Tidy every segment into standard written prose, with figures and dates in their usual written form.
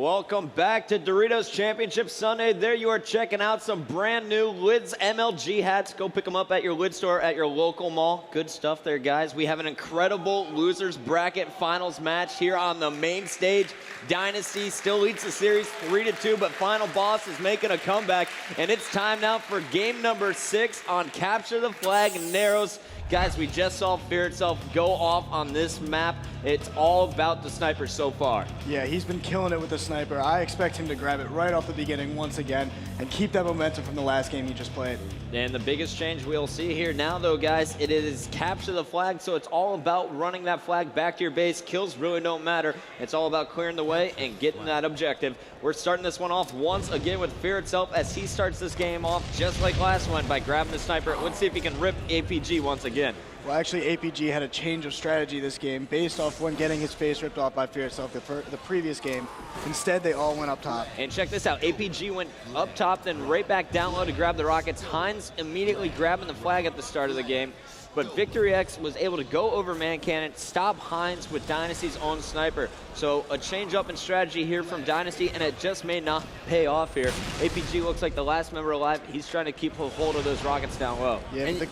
Welcome back to Doritos Championship Sunday. There you are checking out some brand new Lids MLG hats. Go pick them up at your Lid store at your local mall. Good stuff there, guys. We have an incredible losers bracket finals match here on the main stage. Dynasty still leads the series 3-2, but Final Boss is making a comeback. And it's time now for game number 6 on Capture the Flag Narrows. Guys, we just saw Fear Itself go off on this map. It's all about the sniper so far. Yeah, he's been killing it with the sniper. I expect him to grab it right off the beginning once again and keep that momentum from the last game he just played. And the biggest change we'll see here now, though, guys, it is capture the flag, so it's all about running that flag back to your base. Kills really don't matter. It's all about clearing the way and getting that objective. We're starting this one off once again with Fear Itself as he starts this game off just like last one by grabbing the sniper. Let's see if he can rip APG once again. Well, actually, APG had a change of strategy this game based off when getting his face ripped off by Fear Itself the previous game. Instead, they all went up top. And check this out. APG went up top, then right back down low to grab the rockets. Heinz immediately grabbing the flag at the start of the game. But Victory X was able to go over man cannon, stop Heinz with Dynasty's own sniper. So a change up in strategy here from Dynasty, and it just may not pay off here. APG looks like the last member alive. He's trying to keep a hold of those rockets down low. Yeah, the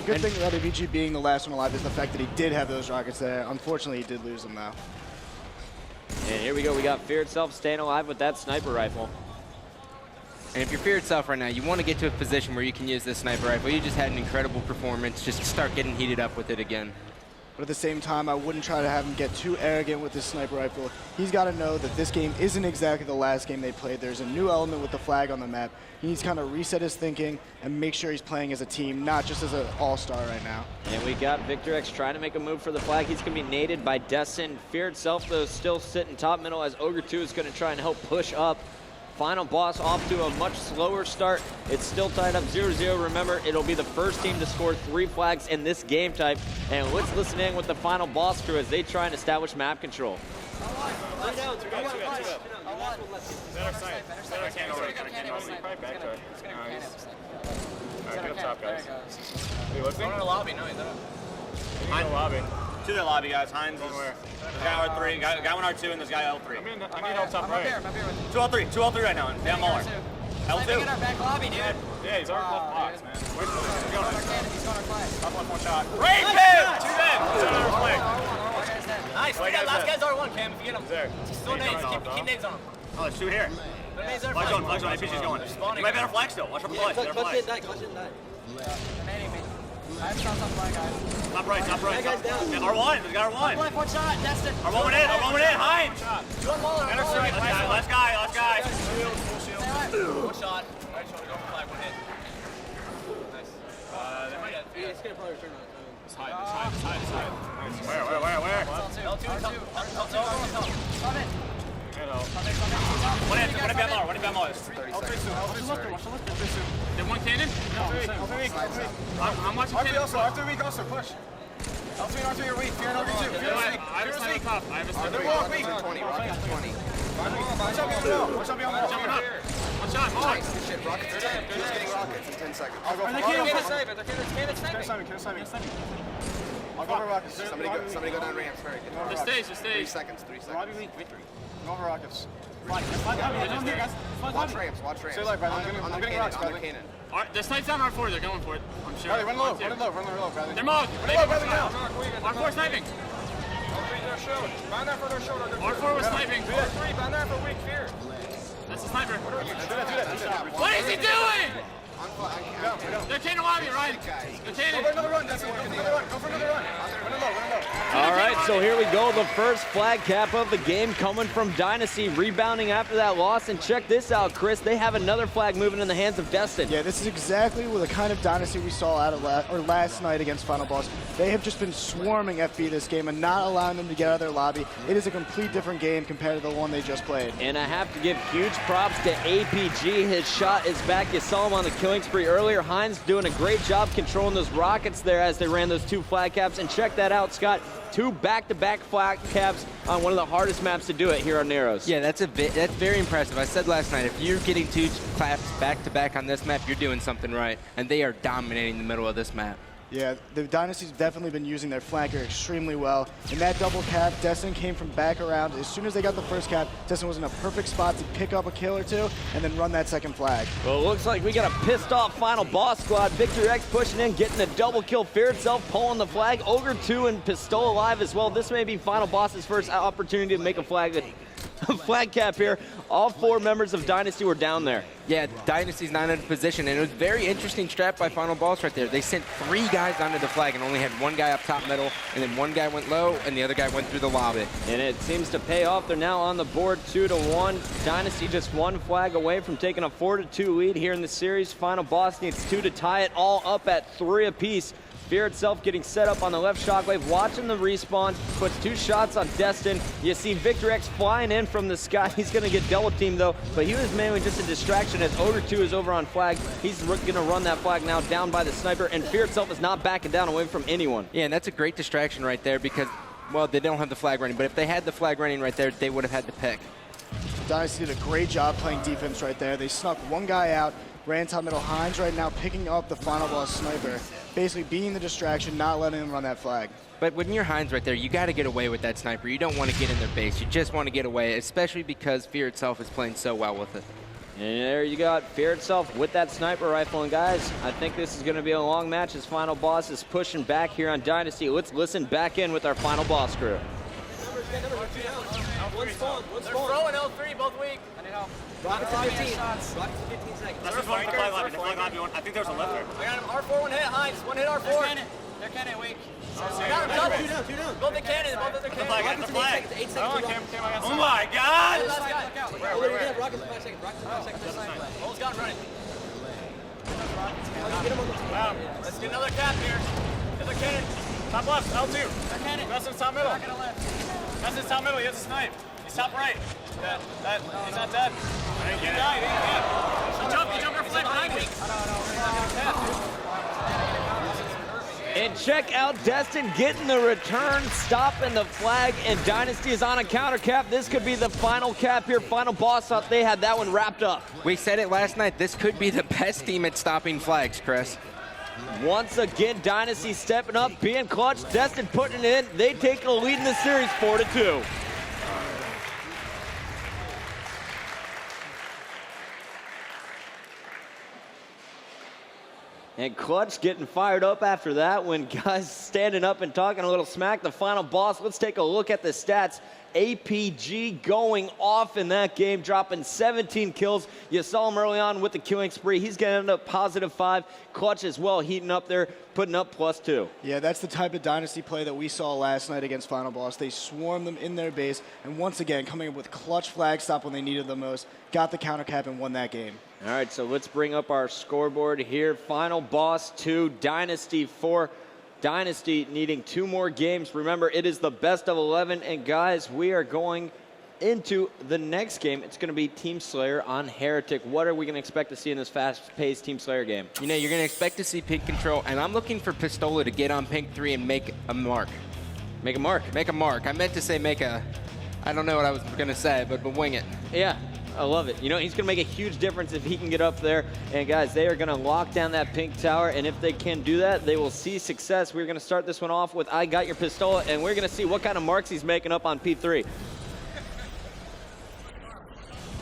good thing about APG being the last one alive is the fact that he did have those rockets there. Unfortunately, he did lose them though. And here we go. We got Fear Itself staying alive with that sniper rifle. And if you're Fear Itself right now, you want to get to a position where you can use this sniper rifle. You just had an incredible performance. Just start getting heated up with it again. But at the same time, I wouldn't try to have him get too arrogant with this sniper rifle. He's got to know that this game isn't exactly the last game they played. There's a new element with the flag on the map. He needs to kind of reset his thinking and make sure he's playing as a team, not just as an all-star right now. And we got Victor X trying to make a move for the flag. He's going to be naded by Destin. Fear Itself, though, still sitting top middle as Ogre 2 is going to try and help push up. Final Boss off to a much slower start. It's still tied up 0-0. Remember, it'll be the first team to score 3 flags in this game type. And let's listen in with the Final Boss crew as they try and establish map control. To the lobby, guys. Heinz is guy R3, guy 1 R2, and this guy L3. I need help top right. 2 L3 right now, and damn Muller. L2. Get our back lobby, dude. Yeah, he's our left box, man. Where's he going? He's going our flag. Top left, 1 shot. Great kill! 2 dead. Nice. Last guy's R1, Cam, if you get him. There. Still nades. Keep nades on him. Oh, let's shoot here. Flags on, APG's going. You might be on a flag still. Watch for the flag. Clutch didn't die. I have shots on flag, guys. Top right. Yeah, R1, we got R1. Left, 1 shot, Destin. R1 went in, Heinz. One Muller. Last guy. 1 shot. I just want to go for flag, 1 hit. Nice. It's going to probably return on its own. It's high. Where? L2. Love it. One in Bamar. They one cannon? I'm watching cannon. R3 weak also, push. L3 and R3 are weak. Fear and R2. I have a sniper top. They're all weak. 20. One shot beyond the wall. One shot, more. Good shit, rockets. He's getting rockets in 10 seconds. I'll go for cannon sniping. I'll go for rockets. Somebody go down ramps. Hurry. Just stay. 3 seconds. Lobby weak, victory. Go for rockets. Watch ramps. Stay live, Bradley. I'm getting rocks, Bradley. The sights on R4, they're going for it. I'm sure. Run low, Bradley. They're mugged. Bradley, now. R4 sniping. R4 was sniping. R3, bound there for weak fear. That's a sniper. Do that. What is he doing? They're cannon lobby, right? They're cannon. Go for another run, Destin. Go for another run. Run it low. All right, so here we go. The first flag cap of the game coming from Dynasty, rebounding after that loss. And check this out, Chris. They have another flag moving in the hands of Destin. Yeah, this is exactly the kind of Dynasty we saw out of last night against Final Boss. They have just been swarming FB this game and not allowing them to get out of their lobby. It is a complete different game compared to the one they just played. And I have to give huge props to APG. His shot is back. You saw him on the killing spree earlier. Heinz doing a great job controlling those rockets there as they ran those 2 flag caps. And check that out, Scott. 2 back-to-back flag caps on one of the hardest maps to do it here on Narrows. Yeah, that's very impressive. I said last night, if you're getting 2 claps back-to-back on this map, you're doing something right. And they are dominating the middle of this map. Yeah, the Dynasty's definitely been using their flanker extremely well. In that double cap, Destin came from back around. As soon as they got the first cap, Destin was in a perfect spot to pick up a kill or two and then run that second flag. Well, it looks like we got a pissed off final boss squad. Victory X pushing in, getting the double kill. Fear itself pulling the flag. Ogre 2 and Pistol alive as well. This may be final boss's first opportunity to make a flag cap here. All 4 members of Dynasty were down there. Yeah, Dynasty's not in a position, and it was very interesting strat by Final Boss right there. They sent 3 guys onto the flag and only had 1 guy up top middle, and then 1 guy went low, and the other guy went through the lobby. And it seems to pay off. They're now on the board 2-1. Dynasty just 1 flag away from taking a 4-2 lead here in the series. Final Boss needs 2 to tie it all up at 3 apiece. Fear itself getting set up on the left shockwave, watching the respawn, puts 2 shots on Destin. You see Victor X flying in from the sky. He's going to get double teamed though, but he was mainly just a distraction as Ogre 2 is over on flag. He's going to run that flag now down by the sniper, and Fear itself is not backing down away from anyone. Yeah, and that's a great distraction right there because, well, they don't have the flag running, but if they had the flag running right there, they would have had to pick. Dynasty did a great job playing defense right there. They snuck 1 guy out, ran top middle. Hines right now picking up the final boss sniper, basically being the distraction, not letting them run that flag. But when you're Hines right there, you got to get away with that sniper. You don't want to get in their base. You just want to get away, especially because Fear itself is playing so well with it. And there you got Fear itself with that sniper rifle. And guys, I think this is going to be a long match as Final Boss is pushing back here on Dynasty. Let's listen back in with our Final Boss crew. They're throwing L3 both weak. I need help. Rockets to 15. Rockets to 15 seconds. That's the flag lobby. I think there's a lifter. I got him. R4, 1 hit. Hines, 1 hit R4. They're cannon weak. I got him. Double. 2 down. Both the cannon. Both of their cannons. The flag. 8 seconds. Oh my God! Where? Rockets in 5 seconds. Rockets in 5 seconds. Almost got him running. Let's get another cap here. Another cannon. Top left, L2. Cannon. That's in top middle. That's in top middle. He has a snipe. He's top right. He's not dead. He died. He jumped our flag behind me. And check out Destin getting the return, stopping the flag, and Dynasty is on a counter cap. This could be the final cap here. Final Boss thought they had that one wrapped up. We said it last night. This could be the best team at stopping flags, Chris. Once again, Dynasty stepping up, being clutch. Destin putting it in. They take the lead in the series 4-2. And Clutch getting fired up after that when guys standing up and talking a little smack. The Final Boss, let's take a look at the stats. APG going off in that game, dropping 17 kills. You saw him early on with the killing spree. He's going to end up +5. Clutch as well, heating up there, putting up +2. Yeah, that's the type of Dynasty play that we saw last night against Final Boss. They swarmed them in their base, and once again, coming up with clutch flag stop when they needed the most, got the counter cap and won that game. All right, so let's bring up our scoreboard here. Final Boss 2, Dynasty 4. Dynasty needing 2 more games. Remember, it is the best of 11. And guys, we are going into the next game. It's going to be Team Slayer on Heretic. What are we going to expect to see in this fast-paced Team Slayer game? You know, you're going to expect to see pink control, and I'm looking for Pistola to get on pink 3 and make a mark. Make a mark. Make a mark. I meant to say make a, I don't know what I was going to say, but wing it. Yeah. I love it. You know, he's going to make a huge difference if he can get up there. And, guys, they are going to lock down that pink tower. And if they can do that, they will see success. We're going to start this one off with I Got Your Pistola. And we're going to see what kind of marks he's making up on P3.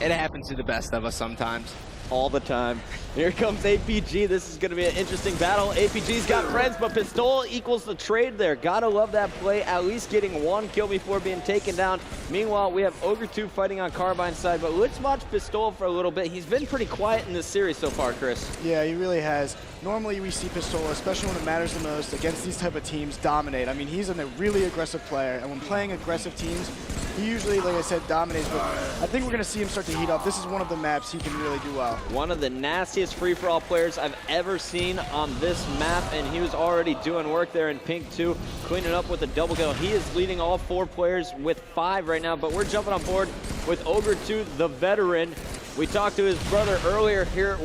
It happens to the best of us sometimes. All the time. Here comes APG. This is going to be an interesting battle. APG's got friends, but Pistola equals the trade there. Gotta love that play. At least getting 1 kill before being taken down. Meanwhile, we have Ogre 2 fighting on Carbine's side, but let's watch Pistola for a little bit. He's been pretty quiet in this series so far, Chris. Yeah, he really has. Normally we see Pistola, especially when it matters the most, against these type of teams, dominate. I mean, he's a really aggressive player, and when playing aggressive teams, he usually, like I said, dominates, but I think we're going to see him start to heat up. This is one of the maps he can really do well. One of the nastiest free-for-all players I've ever seen on this map, and he was already doing work there in pink 2, cleaning up with a double kill. He is leading all 4 players with 5 right now, but we're jumping on board with Ogre 2, the veteran. We talked to his brother earlier here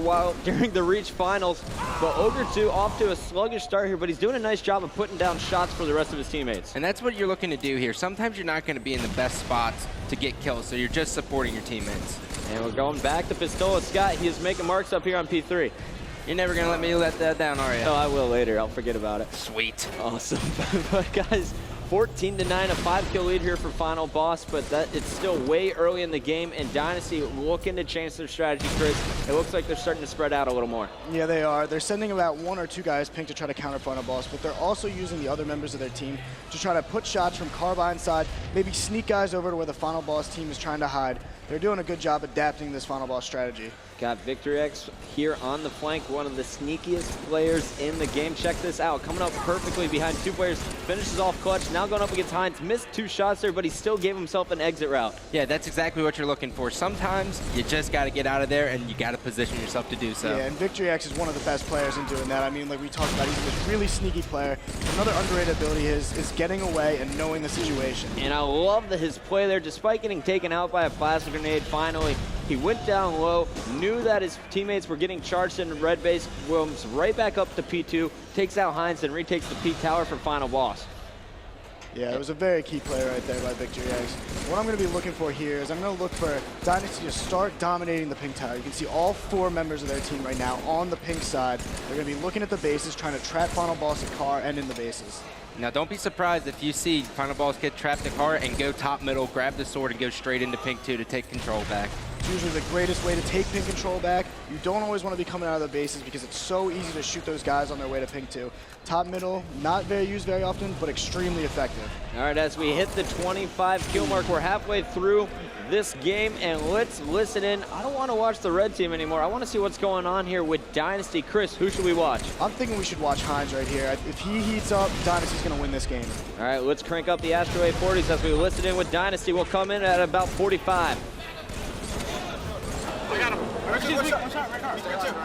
during the Reach Finals, but Ogre 2 off to a sluggish start here, but he's doing a nice job of putting down shots for the rest of his teammates. And that's what you're looking to do here. Sometimes you're not going to be in the best spots to get kills, so you're just supporting your teammates. And we're going back to Pistola Scott. He is making marks up here on P3. You're never going to let me let that down, are you? No, I will later. I'll forget about it. Sweet. Awesome. But guys, 14-9, a 5-kill lead here for Final Boss, but it's still way early in the game, and Dynasty looking to change their strategy, Chris. It looks like they're starting to spread out a little more. Yeah, they are. They're sending about 1 or 2 guys pink to try to counter Final Boss, but they're also using the other members of their team to try to put shots from Carbine side, maybe sneak guys over to where the Final Boss team is trying to hide. They're doing a good job adapting this Final Boss strategy. Got Victory X here on the flank, one of the sneakiest players in the game. Check this out, coming up perfectly behind 2 players, finishes off clutch, now going up against Heinz. Missed 2 shots there, but he still gave himself an exit route. Yeah, that's exactly what you're looking for. Sometimes you just got to get out of there, and you got to position yourself to do so. Yeah, and Victory X is one of the best players in doing that. I mean, like we talked about, he's this really sneaky player. Another underrated ability is getting away and knowing the situation. And I love his play there, despite getting taken out by a plasma grenade finally. He went down low, knew that his teammates were getting charged in red base, comes right back up to P2, takes out Heinz, and retakes the P tower for Final Boss. Yeah, it was a very key play right there by Victory X. What I'm going to be looking for here is I'm going to look for Dynasty to start dominating the pink tower. You can see all 4 members of their team right now on the pink side. They're going to be looking at the bases, trying to trap Final Boss at car and in the bases. Now, don't be surprised if you see Final Boss get trapped at car and go top middle, grab the sword, and go straight into pink 2 to take control back. It's usually the greatest way to take pink control back. You don't always want to be coming out of the bases because it's so easy to shoot those guys on their way to pink 2. Top middle, not very used very often, but extremely effective. All right, as we hit the 25 kill mark, we're halfway through this game, and let's listen in. I don't want to watch the red team anymore. I want to see what's going on here with Dynasty. Chris, who should we watch? I'm thinking we should watch Heinz right here. If he heats up, Dynasty's going to win this game. All right, let's crank up the Astro 840s as we listen in with Dynasty. We'll come in at about 45. I got him. One shot, red car.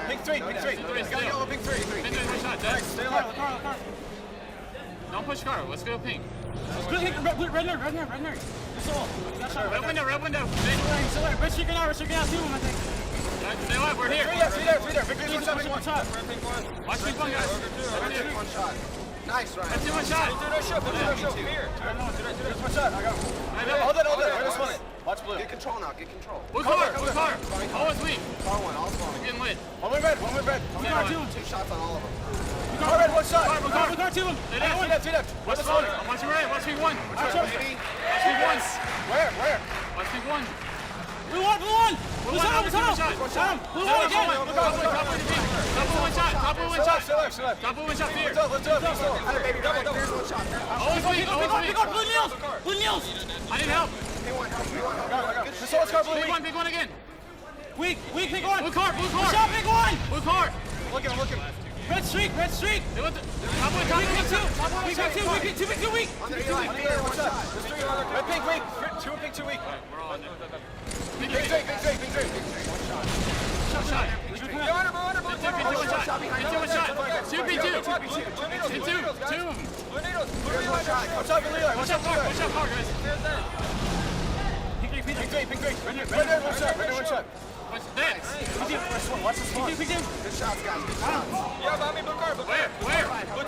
Pink 3, pink 3. Got yellow, pink 3. One shot, dead. Stay alive. Car. Don't push car. Let's go pink. Red nerd. Red window. Red chicken out, 2 I think. Stay alive. We're here. Three there. Victory, one shot. Watch pink 1, guys. One shot. Nice, Ryan. Let's do 1 shot. One shot. I got him. Hold it. Right this one. Watch blue. Get control now. Blue car. Always weak. Car 1, all spawn. We're getting lit. One with red. Car 2. 2 shots on all of them. Car red, 1 shot. Car 2. See that. Watch the red. Watch pink 1. Watch pink 1. Where? Watch pink 1. Blue one. Blue shot. Blue one again. Top blue 1 shot. Still left. Top blue 1 shot. Fear. Let's do it. Baby, double. Here's 1 shot. Always weak. Blue nails. I need help. P1, help. This one's car blue. Big one again. Weak, pick 1. Blue car. Shot, pick 1. Blue car. I'm looking. Red streak. They went top blue. Weak, pick 2 weak. On there, Eli. Fear, 1 shot. There's 3 on there. Red, pink, weak. 2 and pink, 2 weak. We're on there. Pink 3. 1 shot. Shot. Go under, One shot. Two P2. Two. One shot for Leland. One shot car, guys. Pink 3. Red, 1 shot. What's next? Watch this one. Good shots, guys. Good shots. Yeah, behind me, blue car. Where? Blue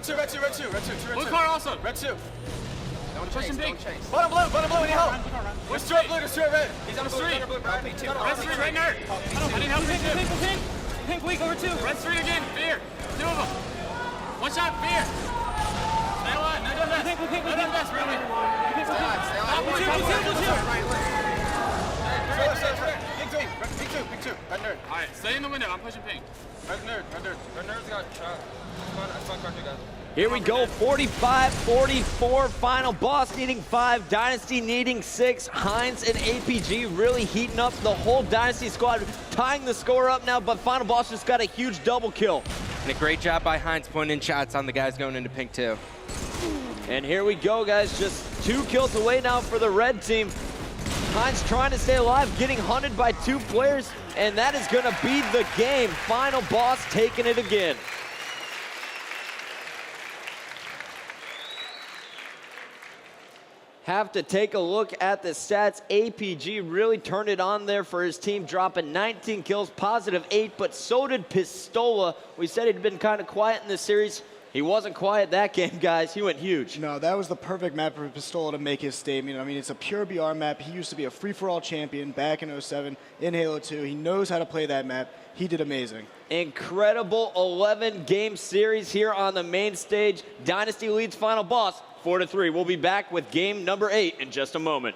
2. Red 2. Blue car also. Red 2. Don't Push him big. Bottom blue, any help? There's 2 red, there's 2 red. He's on the 3. Red 3, red nerd. I need help. Pink weak over 2. Red 3 again. Fear. 2 of them. 1 shot. Fear. Stay alive. No done best. No done best, really. Pink 2. Red nerd. All right, stay in the window. I'm pushing pink. Red nerd's got shot. I spun car 2, guys. Here we go, 45-44, Final Boss needing 5, Dynasty needing 6. Heinz and APG really heating up the whole Dynasty squad, tying the score up now, but Final Boss just got a huge double kill. And a great job by Heinz pointing in shots on the guys going into pink 2. And here we go, guys, just 2 kills away now for the red team. Heinz trying to stay alive, getting hunted by 2 players, and that is gonna be the game. Final Boss taking it again. Have to take a look at the stats. APG really turned it on there for his team, dropping 19 kills, +8, but so did Pistola. We said he'd been kind of quiet in this series. He wasn't quiet that game, guys. He went huge. No, that was the perfect map for Pistola to make his statement. I mean, it's a pure BR map. He used to be a free-for-all champion back in 07 in Halo 2. He knows how to play that map. He did amazing. Incredible 11-game series here on the main stage. Dynasty leads final boss 4-3. We'll be back with game number 8 in just a moment.